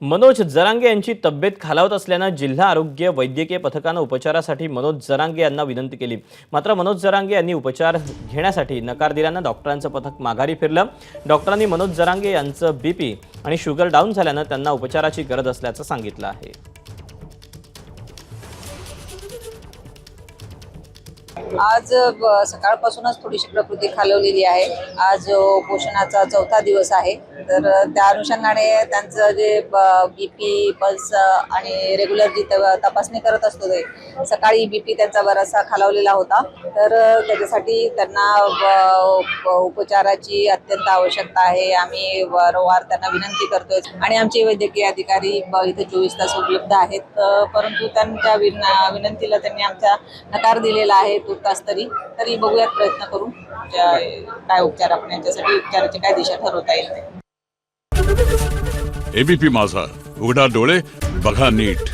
मनोज जरांगे यांची तब्येत खालावत असल्यानं जिल्हा आरोग्य वैद्यकीय पथकानं उपचारासाठी मनोज जरांगे यांना विनंती केली। मात्र मनोज जरांगे यांनी उपचार घेण्यासाठी नकार दिल्यानं डॉक्टरांचं पथक माघारी फिरलं। डॉक्टरांनी मनोज जरांगे यांचं बीपी आणि शुगर डाऊन झाल्यानं त्यांना उपचाराची गरज असल्याचं सांगितलं आहे। आज सकाळपासूनच थोडीशी प्रकृती खालवलेली आहे। आज पोषणाचा चौथा दिवस आहे, तर त्या अनुषंगाने त्यांचं जे बीपी पल्स आणि रेग्युलर जी तपासणी करत असतो ते सकाळी बीपी त्यांचा बराचसा खालावलेला होता, तर त्याच्यासाठी त्यांना उपचाराची अत्यंत आवश्यकता आहे। आम्ही वारंवार त्यांना विनंती करतोय आणि आमचे वैद्यकीय अधिकारी इथे 24 तास उपलब्ध आहेत, परंतु त्यांच्या विनंतीला त्यांनी आमचा नकार दिलेला आहे। तास तरी बघूयात, प्रयत्न करू काय उपचार आपण यांच्यासाठी उपचाराची काय दिशा ठरवता येईल। एबीपी माझा, उघडा डोळे बघा नीट।